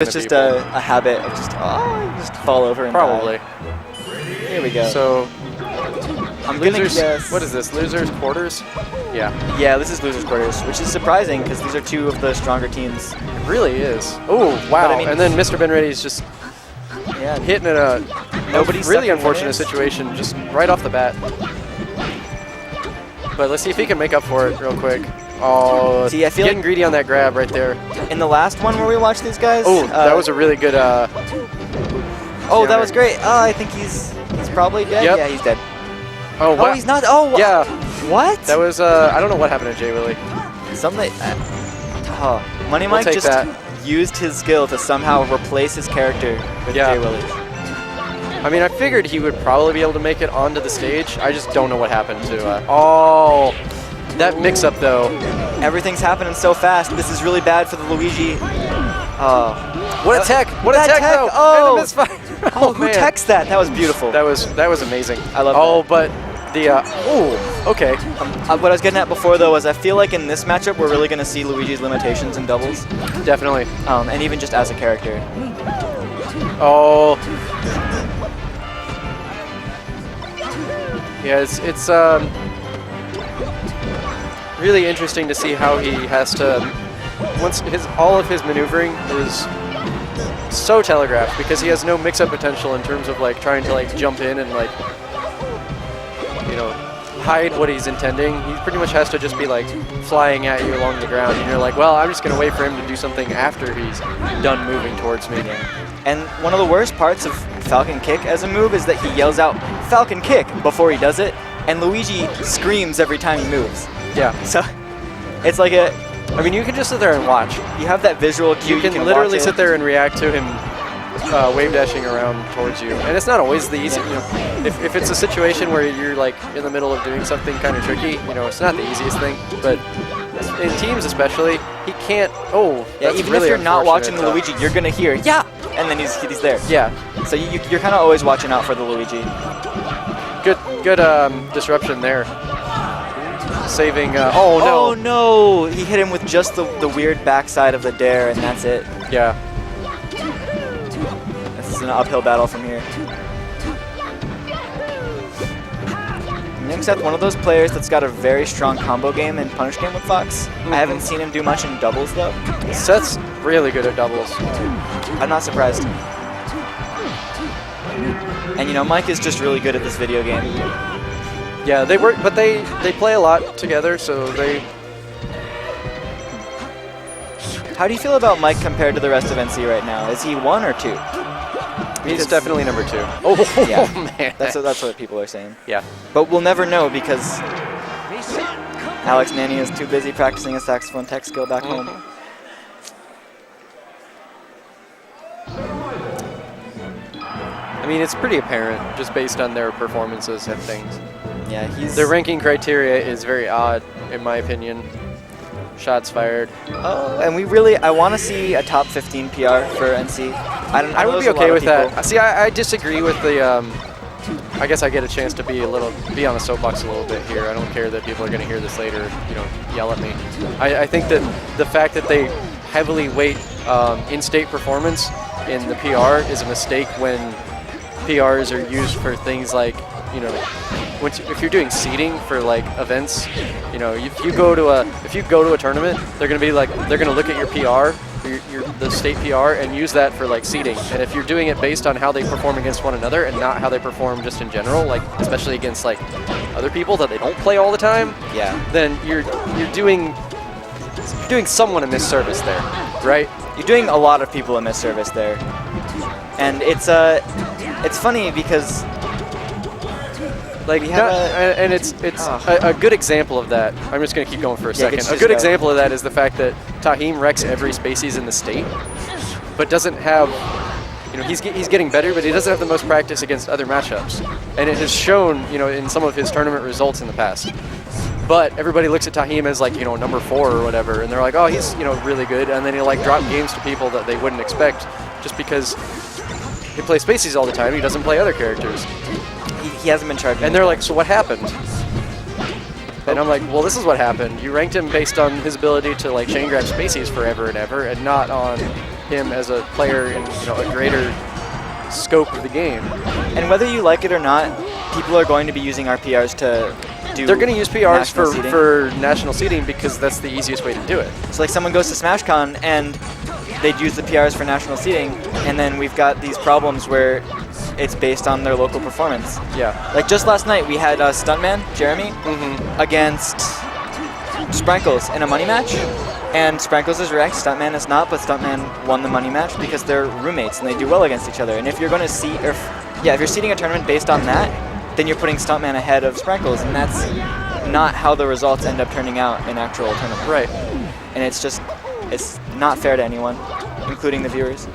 It's just a habit of just, just fall over and probably. die. Here we go. So, I'm gonna guess. What is this? Losers quarters? Yeah. Yeah, this is losers quarters, which is surprising because these are two of the stronger teams. It really is. Oh, wow. I mean, and then Mr. Benready's just hitting it a really unfortunate situation just right off the bat. But let's see if he can make up for it real quick. Oh, see, I feel getting greedy on that grab right there. In the last one where we watched these guys. Oh, that was a really good. Oh, that was great. Oh, I think he's probably dead. Yep. Yeah, he's dead. Oh, wow. Oh, he's not. Oh, yeah. What? That was. I don't know what happened to Jwilli. Something. Money Mike just used his skill to somehow replace his character with Jwilli. I mean, I figured he would probably be able to make it onto the stage. I just don't know what happened to. Oh. That mix-up, though. Everything's happening so fast. This is really bad for the Luigi. What a tech! What a tech, though! Oh, and a misfire. Oh, who techs that? That was beautiful. That was amazing. I love that. But the okay. What I was getting at before, though, was I feel like in this matchup we're really going to see Luigi's limitations in doubles. Definitely. And even just as a character. Oh. Yeah, it's really interesting to see how he has to, all of his maneuvering is so telegraphed because he has no mix-up potential in terms of like trying to like jump in and like, you know, hide what he's intending. He pretty much has to just be like flying at you along the ground and you're like, well, I'm just gonna wait for him to do something after he's done moving towards me. And one of the worst parts of Falcon Kick as a move is that he yells out Falcon Kick before he does it, and Luigi screams every time he moves. Yeah. So it's like a. I mean, you can just sit there and watch. You have that visual cue. You can literally sit there and react to him wave dashing around towards you, and it's not always the easy. You know, if it's a situation where you're like in the middle of doing something kind of tricky, you know, it's not the easiest thing. But in teams especially, he can't. Oh, yeah. Even really if you're not watching the Luigi, you're gonna hear and then he's there. Yeah. So you're kind of always watching out for the Luigi. Good disruption there. Saving, oh no. Oh no, he hit him with just the weird backside of the dare and that's it. Yeah. This is an uphill battle from here. Nim's one of those players that's got a very strong combo game and punish game with Fox. I haven't seen him do much in doubles though. Seth's really good at doubles. I'm not surprised. And you know, Mike is just really good at this video game. Yeah, they work, but they play a lot together, so they. How do you feel about Mike compared to the rest of NC right now? Is he 1 or 2? He's definitely number 2. Oh, yeah. Man. That's what people are saying. Yeah. But we'll never know because Alex Nanny is too busy practicing his saxophone tech skill back home. I mean, it's pretty apparent just based on their performances and things. Yeah, their ranking criteria is very odd, in my opinion. Shots fired. Oh, and I want to see a top 15 PR for NC. I would be okay with that. See, I disagree with the. I guess I get a chance to be on the soapbox a little bit here. I don't care that people are going to hear this later, you know, yell at me. I think that the fact that they heavily weight in-state performance in the PR is a mistake when PRs are used for things like, you know, if you're doing seeding for like events, you know, if you go to a tournament, they're gonna look at your PR, the state PR, and use that for like seeding. And if you're doing it based on how they perform against one another and not how they perform just in general, like especially against like other people that they don't play all the time, then you're doing someone a misservice there, right? You're doing a lot of people a misservice there, and it's funny because. Like, it's a good example of that. I'm just going to keep going for a second. A good example of that is the fact that Taheem wrecks every Spacies in the state, but doesn't have, you know, he's getting better, but he doesn't have the most practice against other matchups. And it has shown, you know, in some of his tournament results in the past. But everybody looks at Taheem as like, you know, number 4 or whatever, and they're like, oh, he's, you know, really good. And then he'll like drop games to people that they wouldn't expect just because he plays Spacies all the time. He doesn't play other characters. He hasn't been charging. And they're like, so what happened? And I'm like, well, this is what happened. You ranked him based on his ability to like chain grab Spacies forever and ever, and not on him as a player in a greater scope of the game. And whether you like it or not, people are going to be using our PRs to do. They're going to use PRs seeding. for national seeding because that's the easiest way to do it. So like someone goes to SmashCon and they'd use the PRs for national seeding, and then we've got these problems where it's based on their local performance. Yeah. Like just last night we had Stuntman, Jeremy, against Sprankles in a money match. And Sprankles is ranked, Stuntman is not, but Stuntman won the money match because they're roommates and they do well against each other. And if you're going to see, if you're seeding a tournament based on that, then you're putting Stuntman ahead of Sprankles, and that's not how the results end up turning out in actual tournament. Right. And it's just, it's not fair to anyone, including the viewers.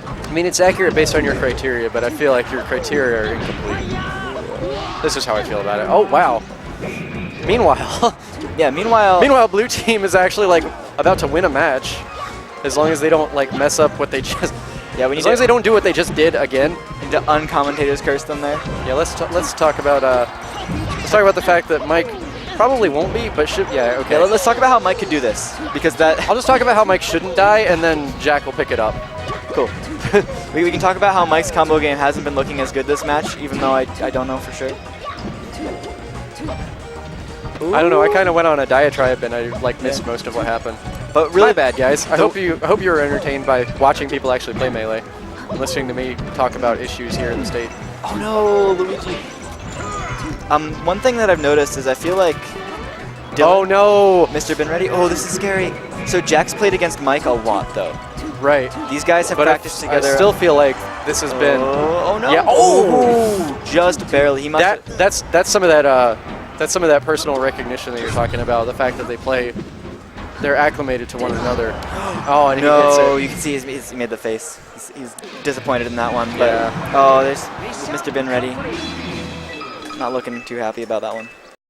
I mean, it's accurate based on your criteria, but I feel like your criteria are incomplete. This is how I feel about it. Oh, wow. Meanwhile... Yeah, meanwhile, blue team is actually like about to win a match, as long as they don't like mess up what they just. Yeah, we need as long as they don't do what they just did again. Need to uncommentators curse them there. Yeah, let's talk about the fact that Mike probably won't be, but should. Yeah, okay. Yeah, let's talk about how Mike could do this, because that. I'll just talk about how Mike shouldn't die, and then Jack will pick it up. Cool. we can talk about how Mike's combo game hasn't been looking as good this match, even though I don't know for sure. Ooh. I don't know. I kind of went on a diatribe and I like missed most of what happened. But really, my bad, guys. I hope you were entertained by watching people actually play Melee and listening to me talk about issues here in the state. Oh no, Luigi. One thing that I've noticed is I feel like. Oh no, Mr. Been Ready. Oh, this is scary. So Jack's played against Mike a lot though. Right. These guys have practiced together. I still feel like this has been. Oh no. Yeah. Oh, just barely. He must. That's some of that. That's some of that personal recognition that you're talking about. The fact that they're acclimated to one another. Oh, and no, he hits it. You can see he made the face. He's disappointed in that one. But yeah. oh, there's Mr. Been Ready. Not looking too happy about that one.